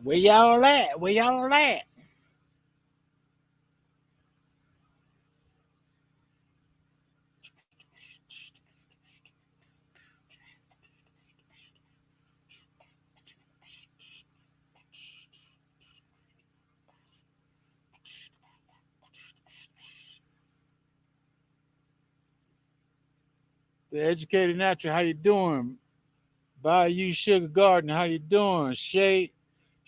Where y'all at? Where y'all at? The Educated Natural, how you doing? Bayou Sugar Garden, how you doing?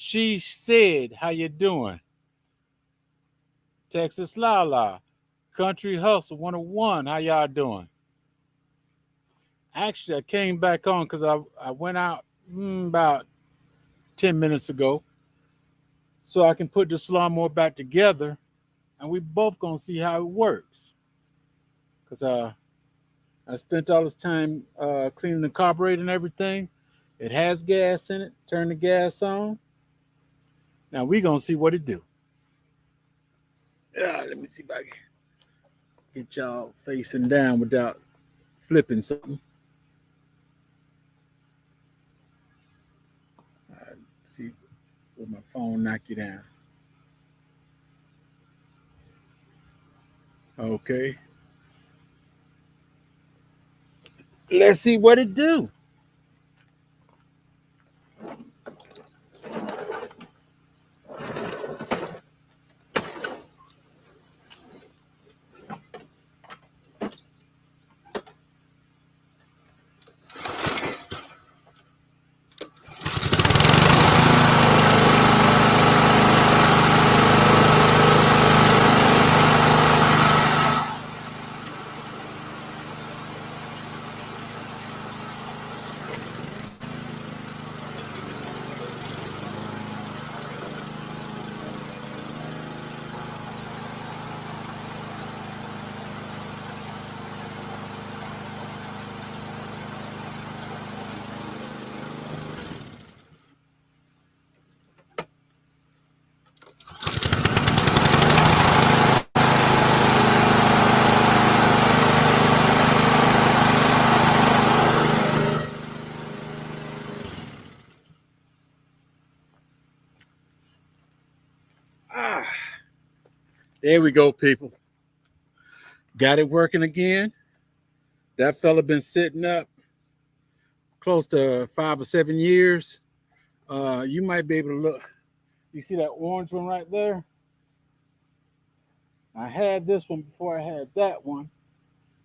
She said, how you doing? Texas Lala, Country Hustle 101, how y'all doing? Actually, I came back on because I went out about 10 minutes ago so I can put this lawnmower back together and we both gonna see how it works. Because I spent all this time cleaning the carburetor and everything. It has gas in it. Turn the gas on. Now we gonna see what it do. Let me see if I can get y'all facing down without flipping something. See, will my phone knock you down? Okay. Let's see what it do. Ah, there we go, people. Got it working again. That fella been sitting up close to 5 or 7 years. You might be able to look. You see that orange one right there? I had this one before I had that one,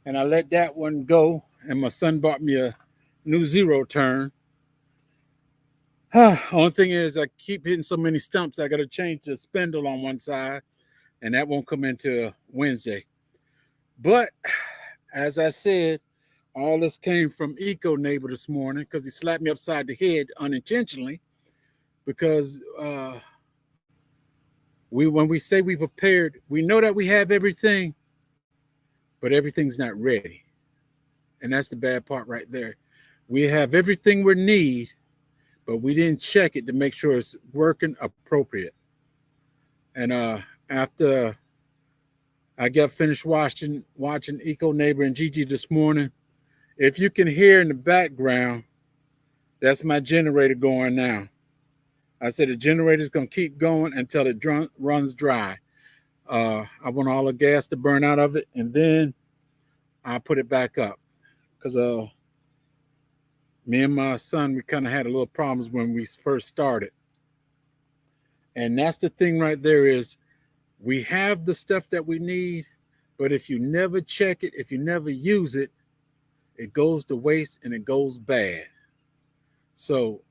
and I let that one go. And my son bought me a new zero turn. Only thing is, I keep hitting so many stumps. I got to change the spindle on one side, and that won't come into Wednesday. But as I said, all this came from Eco Neighbor this morning because he slapped me upside the head unintentionally. Because when we say we prepared, we know that we have everything, but everything's not ready. And that's the bad part right there. We have everything we need, but we didn't check it to make sure it's working appropriate. And after I got finished watching Eco Neighbor and Gigi this morning, if you can hear in the background, that's my generator going now. I said the generator's going to keep going until it runs dry. I want all the gas to burn out of it, and then I put it back up. Because me and my son, we kind of had a little problems when we first started. And that's the thing right there is we have the stuff that we need, but if you never check it, if you never use it, it goes to waste and it goes bad. So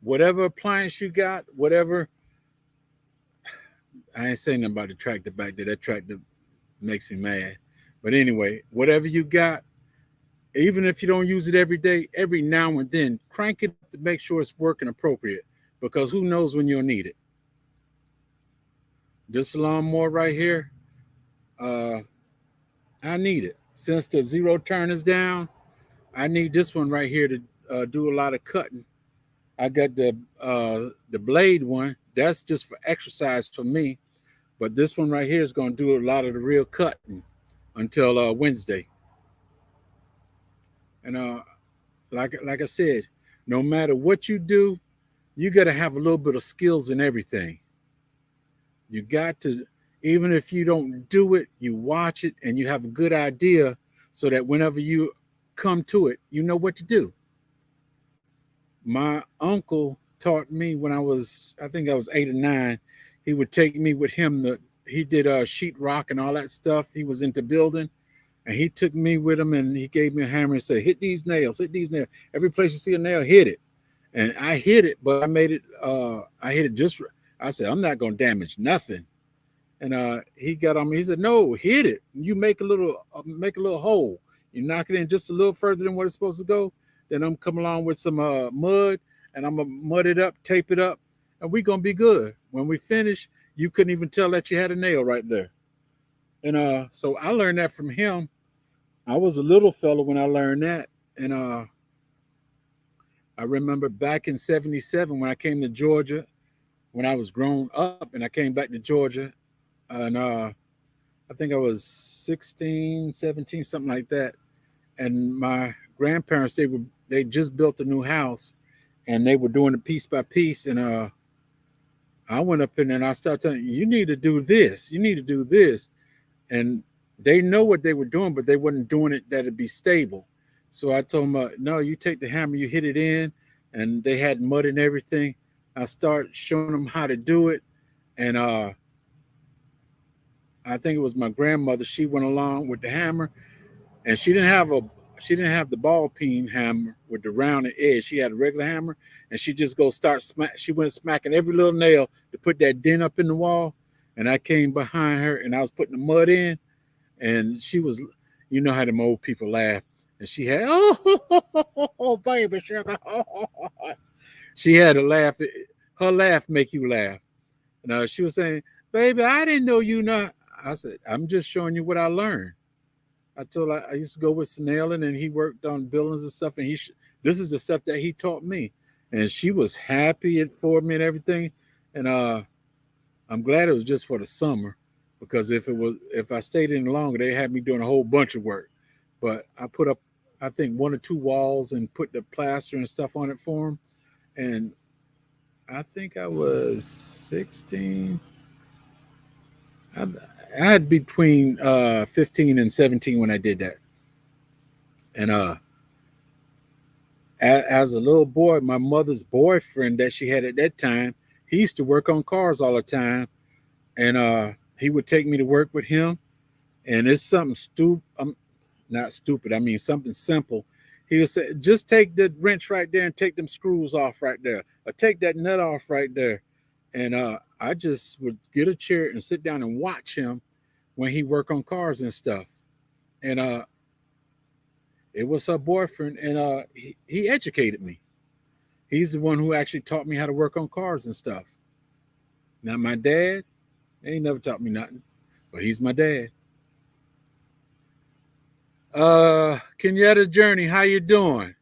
whatever appliance you got, whatever, I ain't saying nothing about the tractor back there. That tractor makes me mad. But anyway, whatever you got, even if you don't use it every day, every now and then, crank it to make sure it's working appropriate, because who knows when you'll need it. This lawnmower right here, I need it. Since the zero turn is down, I need this one right here to do a lot of cutting. I got the blade one. That's just for exercise for me. But this one right here is going to do a lot of the real cutting until Wednesday. And like I said, no matter what you do, you got to have a little bit of skills in everything. You got to, even if you don't do it, you watch it and you have a good idea so that whenever you come to it, you know what to do. My uncle taught me when I think I was 8 or 9. He would take me with him. He did sheetrock and all that stuff. He was into building, and he took me with him, and he gave me a hammer and said, "Hit these nails, hit these nails. Every place you see a nail, hit it." And I hit it, but I made it. I hit it just. I said, "I'm not gonna damage nothing." And he got on me. He said, "No, hit it. You make a little hole. You knock it in just a little further than what it's supposed to go. Then I'm coming along with some mud, and I'm gonna mud it up, tape it up, and we gonna be good. When we finish, you couldn't even tell that you had a nail right there." And so I learned that from him. I was a little fella when I learned that, and I remember back in '77 when I came to Georgia, when I was grown up, and I came back to Georgia, and I think I was 16, 17, something like that. And my grandparents, they just built a new house, and they were doing it piece by piece. And I went up in there and I started telling you, you need to do this, you need to do this. And they know what they were doing, but they wasn't doing it that it'd be stable. So I told them, no, you take the hammer, you hit it in, and they had mud and everything. I started showing them how to do it, and I think it was my grandmother. She went along with the hammer, and she didn't have the ball peen hammer with the rounded edge. She had a regular hammer, and she just go start smack. She went smacking every little nail to put that dent up in the wall. And I came behind her, and I was putting the mud in, and she was, you know how them old people laugh, and she had oh baby sugar, she had a laugh. Her laugh make you laugh. And she was saying, "Baby, I didn't know you not." I said, "I'm just showing you what I learned." I told her I used to go with Snellen, and he worked on buildings and stuff, and this is the stuff that he taught me, and she was happy for me and everything. And I'm glad it was just for the summer, because if I stayed any longer, they had me doing a whole bunch of work. But I put up, I think, 1 or 2 walls and put the plaster and stuff on it for him. And I think I was 16. I, I had between 15 and 17 when I did that. And as a little boy, my mother's boyfriend that she had at that time, he used to work on cars all the time, and he would take me to work with him. And it's something stupid. Not stupid. I mean something simple. He would say, "Just take the wrench right there and take them screws off right there, or take that nut off right there." And I just would get a chair and sit down and watch him when he worked on cars and stuff. And it was her boyfriend, and he educated me. He's the one who actually taught me how to work on cars and stuff. Now my dad, he ain't never taught me nothing, but he's my dad. Kenyatta Journey, how you doing?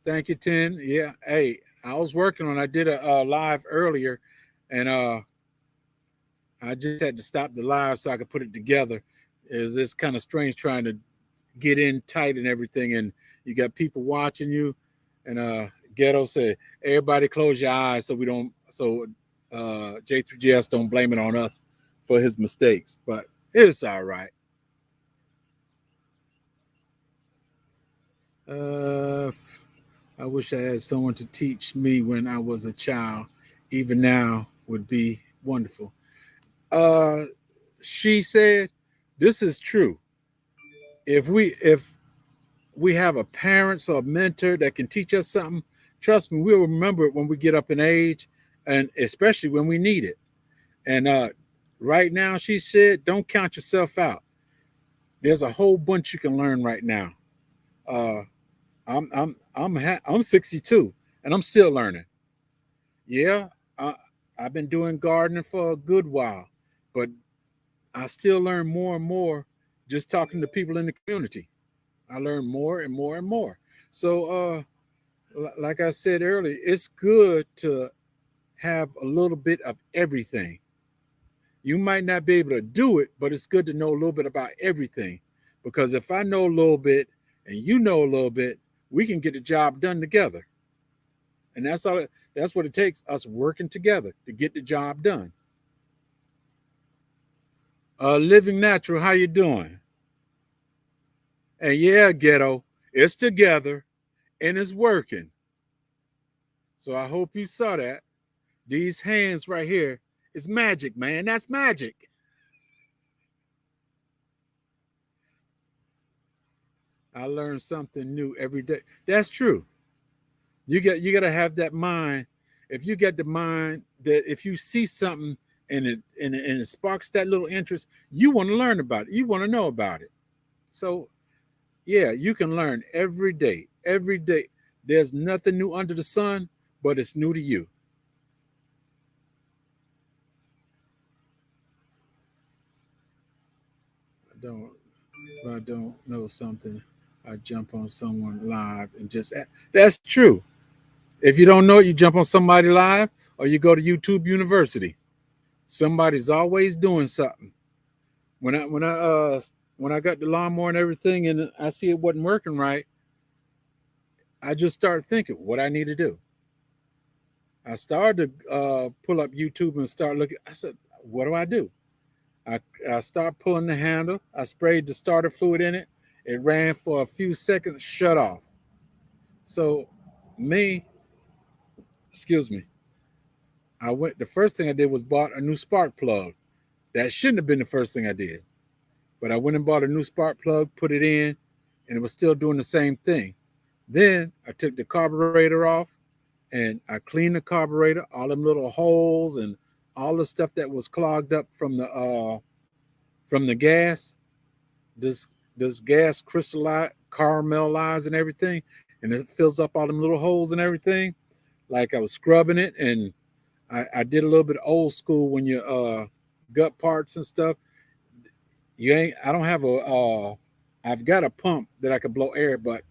Thank you, 10. Yeah, hey, I was working on. I did a live earlier, and I just had to stop the live so I could put it together. It's kind of strange trying to get in tight and everything, and you got people watching you. And Ghetto said, "Everybody close your eyes so we don't, so J3GS don't blame it on us for his mistakes." But it's all right. I wish I had someone to teach me when I was a child. Even now would be wonderful. Uh, she said, "This is true. If we have a parents or a mentor that can teach us something, trust me, we'll remember it when we get up in age, and especially when we need it." And right now, she said, "Don't count yourself out. There's a whole bunch you can learn right now." Uh, I'm 62, and I'm still learning. Yeah, I've been doing gardening for a good while, but I still learn more and more just talking to people in the community. I learn more and more and more. So, like I said earlier, it's good to have a little bit of everything. You might not be able to do it, but it's good to know a little bit about everything. Because if I know a little bit and you know a little bit, we can get the job done together. And that's what it takes, us working together to get the job done. Living Natural, how you doing? And yeah, ghetto, it's together and it's working. So I hope you saw that. These hands right here is magic, man. That's magic. I learn something new every day. That's true. You got to have that mind. If you get the mind that if you see something and it sparks that little interest, you want to learn about it. You want to know about it. So yeah, you can learn every day. Every day. There's nothing new under the sun, but it's new to you. I don't know something, I jump on someone live and just that's true. If you don't know it, you jump on somebody live or you go to YouTube University. Somebody's always doing something. When I got the lawnmower and everything and I see it wasn't working right, I just started thinking what I need to do. I started to pull up YouTube and start looking. I said, what do I do? I start pulling the handle. I sprayed the starter fluid in it. It ran for a few seconds, shut off. So me, excuse me, the first thing I did was bought a new spark plug. That shouldn't have been the first thing I did. But I went and bought a new spark plug, put it in, and it was still doing the same thing. Then I took the carburetor off and I cleaned the carburetor, all them little holes and all the stuff that was clogged up from the gas. This gas crystallize, caramelize and everything, and it fills up all them little holes and everything. Like I was scrubbing it, and I did a little bit old school when you gut parts and stuff. I don't have I've got a pump that I could blow air, but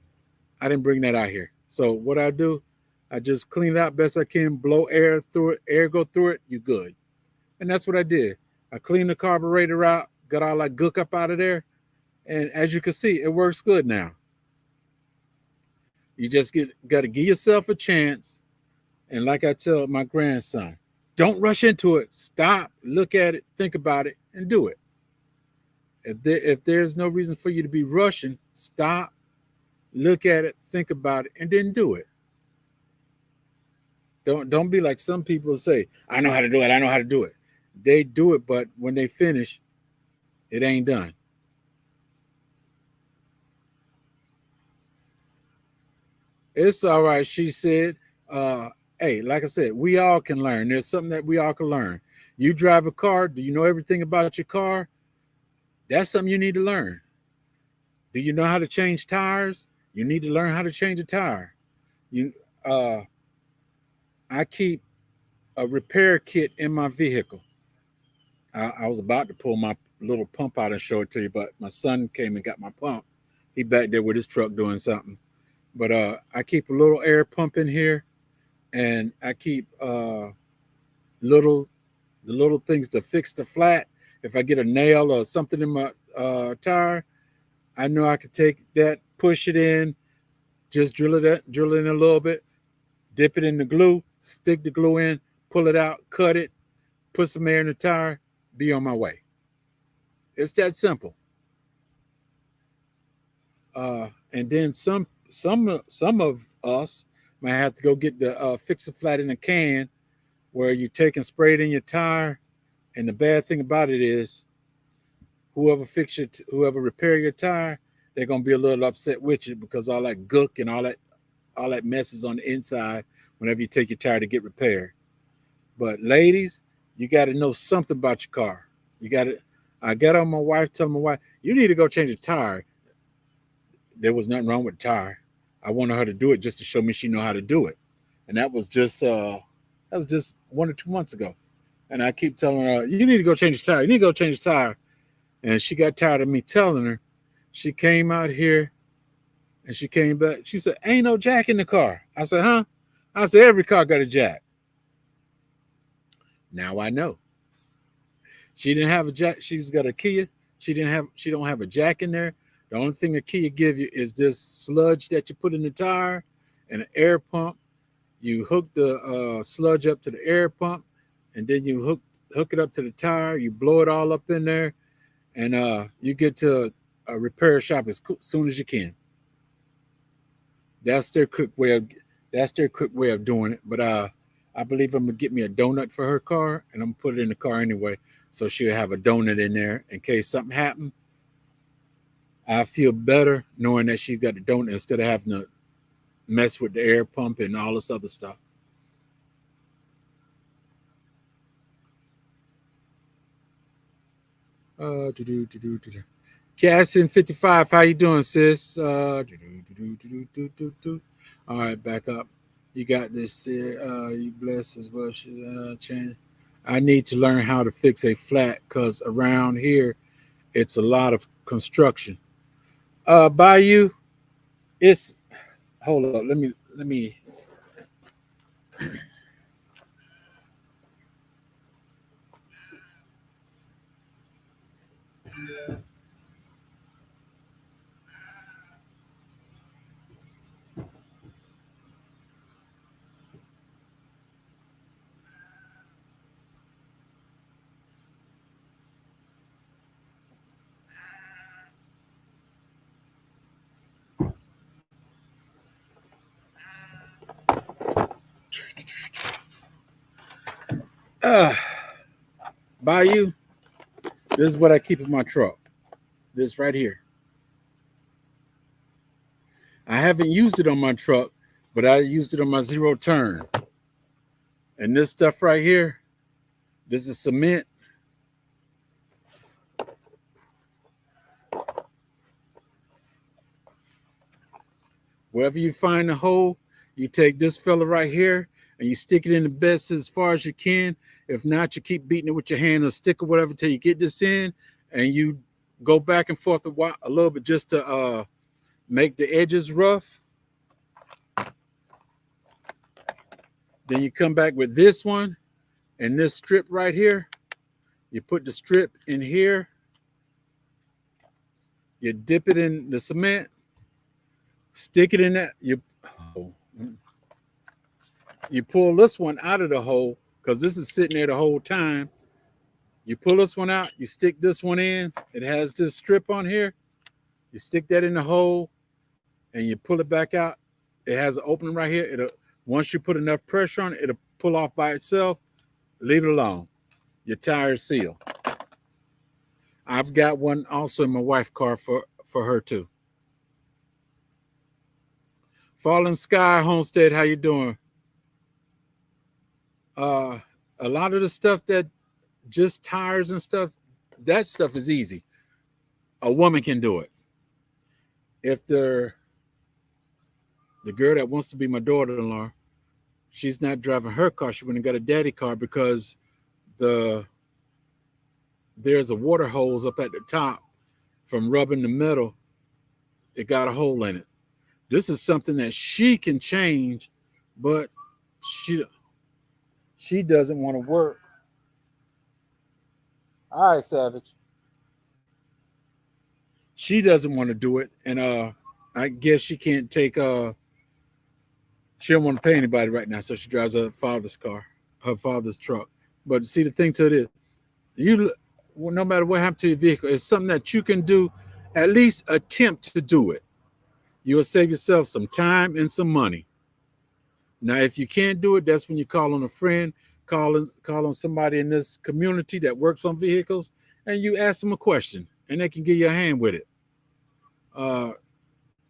I didn't bring that out here. So what I do, I just clean it out best I can, blow air through it, air go through it, you good. And that's what I did. I cleaned the carburetor out, got all that gook up out of there. And as you can see, it works good now. You just got to give yourself a chance. And like I tell my grandson, don't rush into it. Stop, look at it, think about it, and do it. If there's no reason for you to be rushing, stop, look at it, think about it, and then do it. Don't be like some people say, I know how to do it, I know how to do it. They do it, but when they finish, it ain't done. It's all right, she said. Hey, like I said, we all can learn. There's something that we all can learn. You drive a car. Do you know everything about your car? That's something you need to learn. Do you know how to change tires? You need to learn how to change a tire. You, uh, I keep a repair kit in my vehicle. I was about to pull my little pump out and show it to you, but my son came and got my pump. He back there with his truck doing something. But I keep a little air pump in here, and I keep little the little things to fix the flat. If I get a nail or something in my tire, I know I can take that, push it in, just drill in a little bit, dip it in the glue, stick the glue in, pull it out, cut it, put some air in the tire, be on my way. It's that simple. And then some of us might have to go get the fix a flat in a can, where you take and spray it in your tire. And the bad thing about it is, whoever repair your tire, they're gonna be a little upset with you because all that gook and all that mess is on the inside whenever you take your tire to get repaired. But ladies, you got to know something about your car. You got to. I got on my wife, telling my wife, you need to go change the tire. There was nothing wrong with the tire. I wanted her to do it just to show me she know how to do it, and that was just 1 or 2 months ago. And I keep telling her, you need to go change the tire. You need to go change the tire. And she got tired of me telling her. She came out here and she came back. She said, ain't no jack in the car. I said, huh? I said, every car got a jack. Now I know. She didn't have a jack. She's got a Kia. She don't have a jack in there. The only thing the Kia give you is this sludge that you put in the tire and an air pump. You hook the sludge up to the air pump, and then you hook it up to the tire. You blow it all up in there, and you get to a repair shop as soon as you can. That's their quick way of doing it. But I believe I'm gonna get me a donut for her car, and I'm gonna put it in the car anyway, so she'll have a donut in there in case something happened. I feel better knowing that she's got a donut instead of having to mess with the air pump and all this other stuff. Cassin 55, how you doing, sis? All right, back up. You got this. You blessed as well. Chan. I need to learn how to fix a flat because around here it's a lot of construction. Bayou, it's hold up. Let me. Uh, Bayou, this is what I keep in my truck. This right here. I haven't used it on my truck, but I used it on my zero turn. And this stuff right here, this is cement. Wherever you find a hole, you take this fella right here and you stick it in the best as far as you can. If not, you keep beating it with your hand or stick or whatever till you get this in, and you go back and forth a little bit just to make the edges rough. Then you come back with this one and this strip right here. You put the strip in here. You dip it in the cement. Stick it in that. You pull this one out of the hole because this is sitting there the whole time. You pull this one out. You stick this one in. It has this strip on here. You stick that in the hole, and you pull it back out. It has an opening right here. Once you put enough pressure on it, it'll pull off by itself. Leave it alone. Your tire is sealed. I've got one also in my wife's car for her too. Fallen Sky Homestead, how you doing? A lot of the stuff that just tires and stuff, that stuff is easy. A woman can do it. If the girl that wants to be my daughter-in-law, she's not driving her car, she went and got a daddy car because there's a water hose up at the top from rubbing the metal. It got a hole in it. This is something that she can change, but she doesn't want to work. All right, Savage. She doesn't want to do it, and I guess she can't take she don't want to pay anybody right now, so she drives her father's car, her father's truck. But see, the thing to it is, no matter what happened to your vehicle, it's something that you can do, at least attempt to do it. You'll save yourself some time and some money. Now, if you can't do it, that's when you call on a friend, call on somebody in this community that works on vehicles, and you ask them a question, and they can give you a hand with it.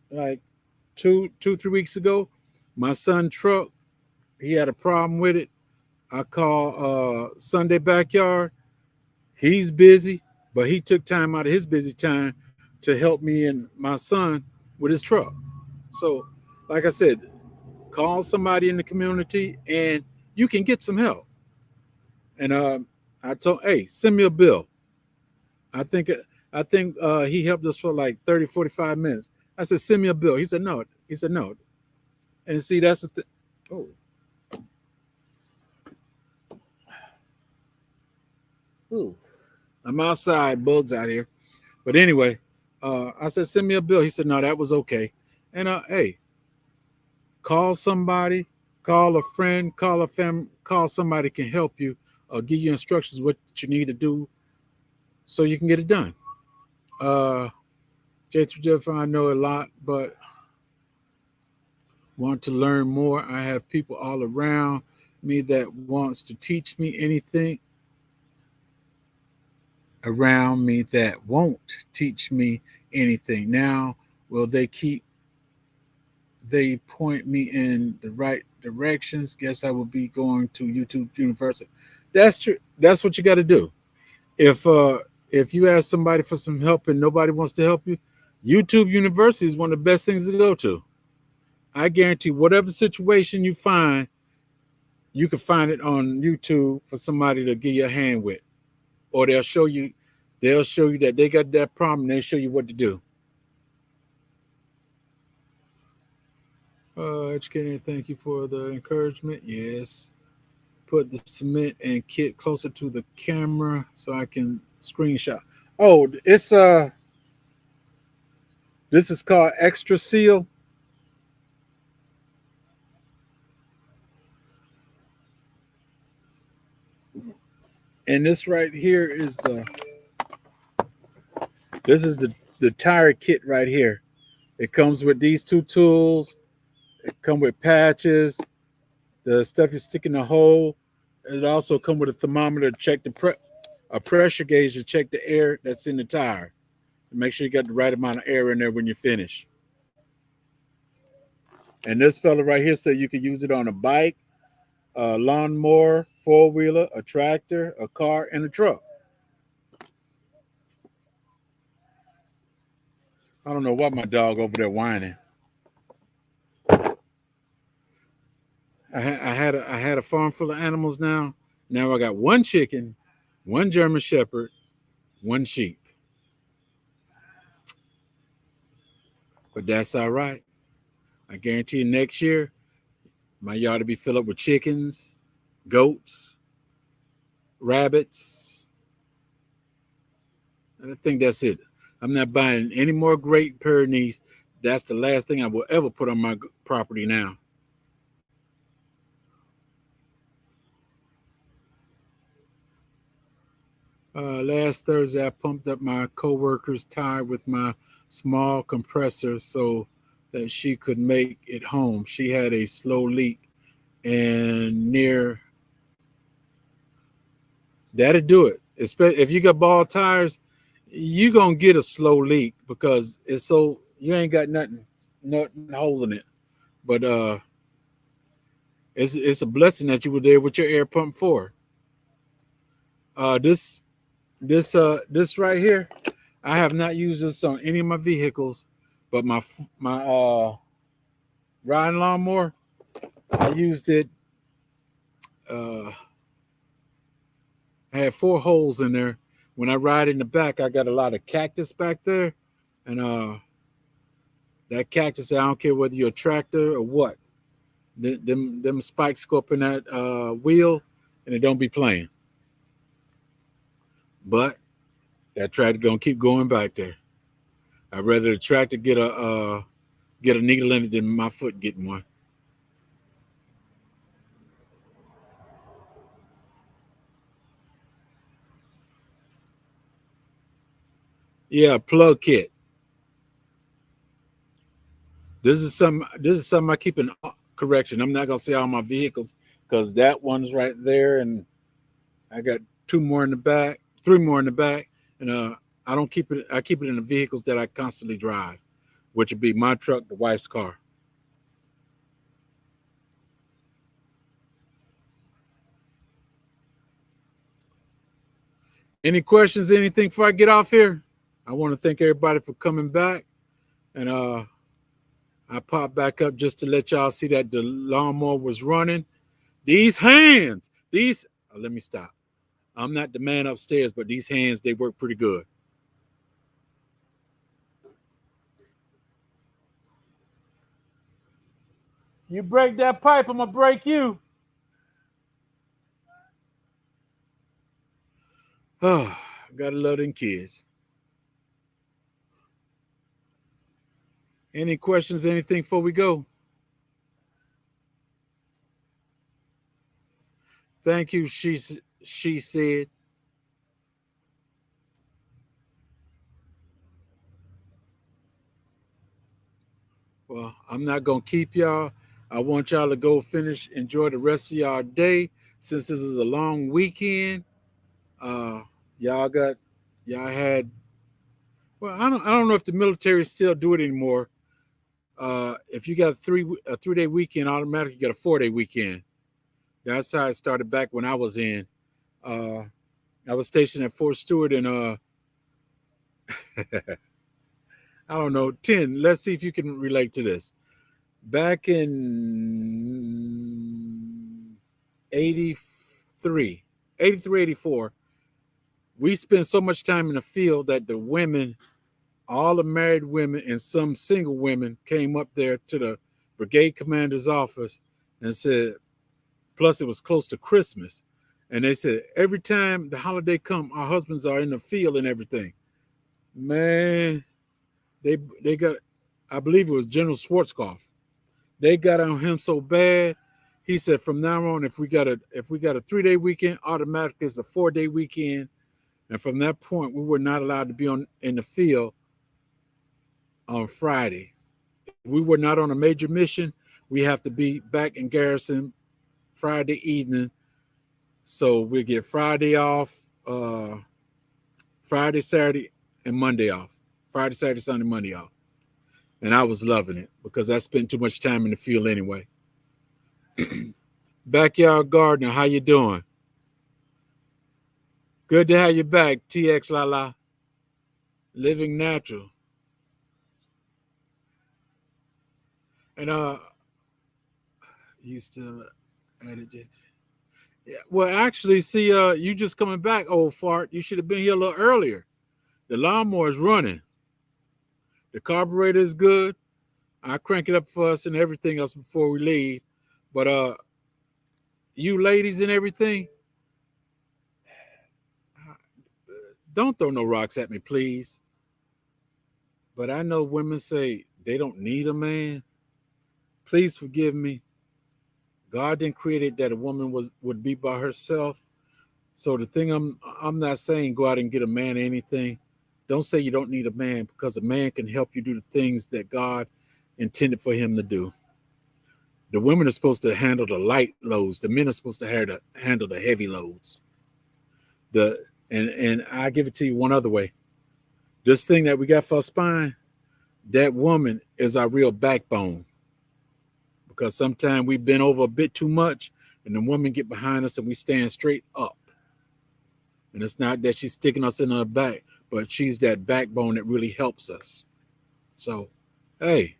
Like 3 weeks ago, my son's truck, he had a problem with it. I call Sunday Backyard. He's busy, but he took time out of his busy time to help me and my son with his truck. So, like I said, call somebody in the community and you can get some help. And I told, hey, send me a bill. I think he helped us for like 30, 45 minutes. I said, send me a bill. He said, no. He said, no. And see, that's the thing. Oh. Ooh. I'm outside, bugs out here. But anyway, I said, send me a bill. He said, no, that was okay. And hey, call somebody, call a friend, call a family, call somebody can help you or give you instructions what you need to do so you can get it done. Uh, J3Jeff, I know a lot, but want to learn more. I have people all around me that wants to teach me anything around me that won't teach me anything. Now, will they point me in the right directions? Guess I will be going to YouTube University. That's true. That's what you got to do. If you ask somebody for some help and nobody wants to help you, YouTube University is one of the best things to go to. I guarantee whatever situation you find, you can find it on YouTube for somebody to give you a hand with, or they'll show you that they got that problem. And they'll show you what to do. Educator, thank you for the encouragement. Yes. Put the cement and kit closer to the camera so I can screenshot. Oh, it's this is called Extra Seal. And this right here is the tire kit right here. It comes with these two tools. It come with patches, the stuff you stick in the hole. It also come with a thermometer to check a pressure gauge to check the air that's in the tire. And make sure you got the right amount of air in there when you finish. And this fella right here said you can use it on a bike, a lawnmower, four-wheeler, a tractor, a car, and a truck. I don't know why my dog over there whining. I had a farm full of animals now. Now I got one chicken, one German Shepherd, one sheep. But that's all right. I guarantee you next year, my yard will be filled up with chickens, goats, rabbits. And I think that's it. I'm not buying any more Great Pyrenees. That's the last thing I will ever put on my property now. Last Thursday, I pumped up my coworker's tire with my small compressor so that she could make it home. She had a slow leak, and near that'll do it. Especially if you got bald tires, you gonna get a slow leak because it's so you ain't got nothing holding it. But it's a blessing that you were there with your air pump for. This this right here, I have not used this on any of my vehicles, but my riding lawnmower, I used it. Uh, I had 4 holes in there. When I ride in the back, I got a lot of cactus back there, and that cactus, I don't care whether you're a tractor or what, them spikes go up in that wheel, and it don't be playing. But that tractor gonna keep going back there. I'd rather the tractor get a needle in it than my foot getting one. Yeah, plug kit. This is something I keep in correction. I'm not gonna say all my vehicles because that one's right there, and I got 2 more in the back, 3 more in the back, and I don't keep it. I keep it in the vehicles that I constantly drive, which would be my truck, the wife's car. Any questions? Anything before I get off here? I want to thank everybody for coming back, and I popped back up just to let y'all see that the lawnmower was running. These hands, let me stop. I'm not the man upstairs, but these hands, they work pretty good. You break that pipe, I'm gonna break you. Oh, gotta love them kids. Any questions, anything before we go? Thank you, she said. Well, I'm not gonna keep y'all. I want y'all to go finish, enjoy the rest of y'all day. Since this is a long weekend, uh, y'all got y'all had. Well, I don't know if the military still do it anymore. If you got a 3 day weekend, automatically you get a 4 day weekend. That's how it started back when I was in. Uh, I was stationed at Fort Stewart in I don't know, 10. Let's see if you can relate to this. Back in 83, 83, 84, we spent so much time in the field that the women, all the married women and some single women, came up there to the brigade commander's office and said, plus it was close to Christmas. And they said, every time the holiday come, our husbands are in the field and everything. Man, they got, I believe it was General Schwarzkopf. They got on him so bad. He said from now on, if we got a 3 day weekend, automatically it's a 4 day weekend. And from that point, we were not allowed to be in the field on Friday. If we were not on a major mission, we have to be back in garrison Friday evening. So we get Friday off, Friday, Saturday, and Monday off. Friday, Saturday, Sunday, Monday off. And I was loving it because I spent too much time in the field anyway. Backyard Gardener, how you doing? Good to have you back, TX Lala. Living natural. And you still at it? Yeah. Well, actually, see, you just coming back, old fart. You should have been here a little earlier. The lawnmower is running. The carburetor is good. I crank it up for us and everything else before we leave. But you ladies and everything, don't throw no rocks at me, please. But I know women say they don't need a man. Please forgive me. God didn't create it that a woman would be by herself. So the thing I'm not saying go out and get a man or anything. Don't say you don't need a man because a man can help you do the things that God intended for him to do. The women are supposed to handle the light loads. The men are supposed to handle the heavy loads. And I give it to you one other way. This thing that we got for our spine, that woman is our real backbone. Because sometimes we bend over a bit too much, and the woman get behind us and we stand straight up. And it's not that she's sticking us in her back, but she's that backbone that really helps us. So, hey,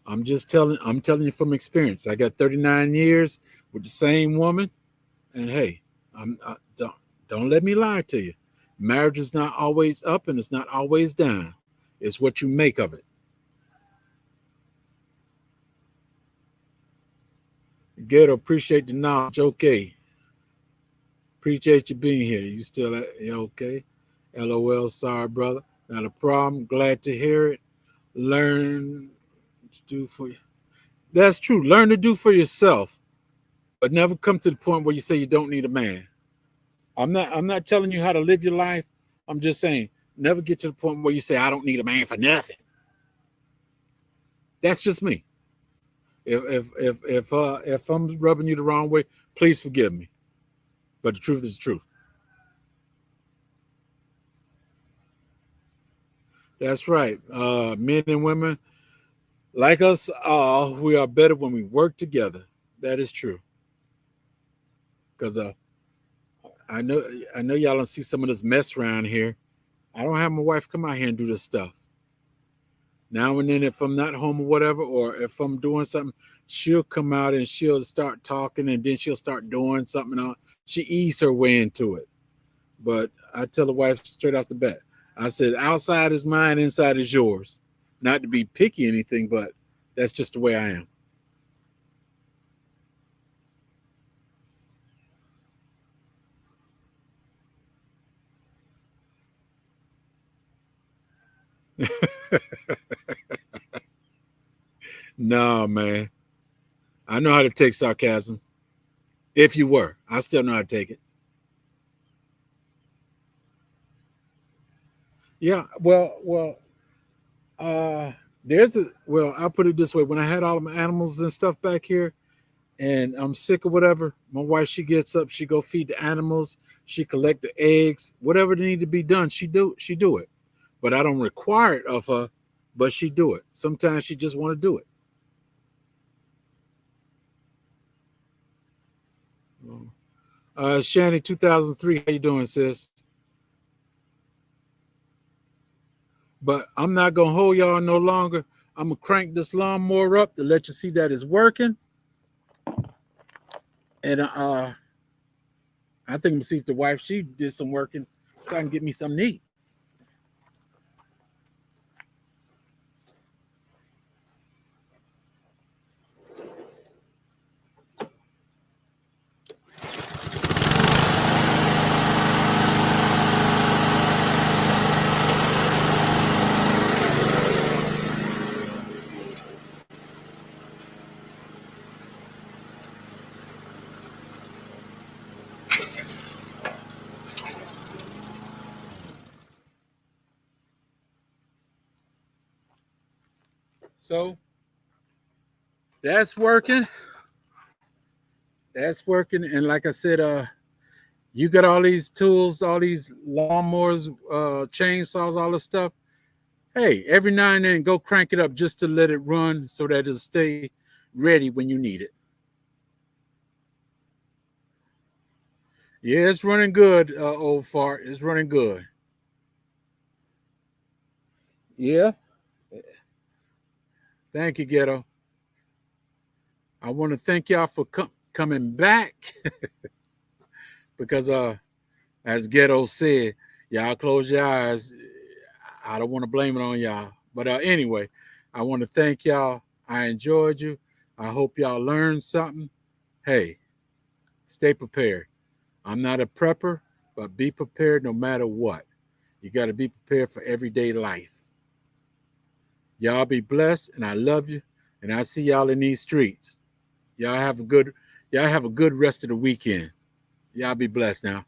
I'm telling you from experience. I got 39 years with the same woman, and hey, don't let me lie to you. Marriage is not always up and it's not always down. It's what you make of it. Get appreciate the knowledge. Okay. Appreciate you being here. You still okay? LOL, sorry, brother. Not a problem. Glad to hear it. Learn to do for you. That's true. Learn to do for yourself, but never come to the point where you say you don't need a man. I'm not telling you how to live your life. I'm just saying never get to the point where you say I don't need a man for nothing. That's just me. If I'm rubbing you the wrong way, please forgive me. But the truth is the truth. That's right. Men and women, like us all, we are better when we work together. That is true. Because I know I know y'all don't see some of this mess around here. I don't have my wife come out here and do this stuff. Now and then, if I'm not home or whatever, or if I'm doing something, she'll come out and she'll start talking, and then she'll start doing something. She ease her way into it. But I tell the wife straight off the bat, I said, outside is mine, inside is yours. Not to be picky or anything, but that's just the way I am. No, man. I know how to take sarcasm. If you were, I still know how to take it. Yeah. Uh, there's a well. I'll put it this way: when I had all of my animals and stuff back here, and I'm sick or whatever, my wife she gets up, she go feed the animals, she collect the eggs, whatever need to be done, she do it. But I don't require it of her, but she do it. Sometimes she just want to do it. Shanny 2003, how you doing, sis? But I'm not gonna hold y'all no longer. I'm gonna crank this lawnmower up to let you see that it's working. And I think I'm gonna see if the wife she did some working so I can get me some neat. So that's working. That's working. And like I said, you got all these tools, all these lawnmowers, chainsaws, all this stuff. Hey, every now and then go crank it up just to let it run so that it'll stay ready when you need it. Yeah, it's running good, old fart. It's running good. Yeah. Thank you, Ghetto. I want to thank y'all for coming back because as Ghetto said, y'all close your eyes. I don't want to blame it on y'all. But anyway, I want to thank y'all. I enjoyed you. I hope y'all learned something. Hey, stay prepared. I'm not a prepper, but be prepared no matter what. You got to be prepared for everyday life. Y'all be blessed, and I love you. And I see y'all in these streets. Y'all have a good rest of the weekend. Y'all be blessed now.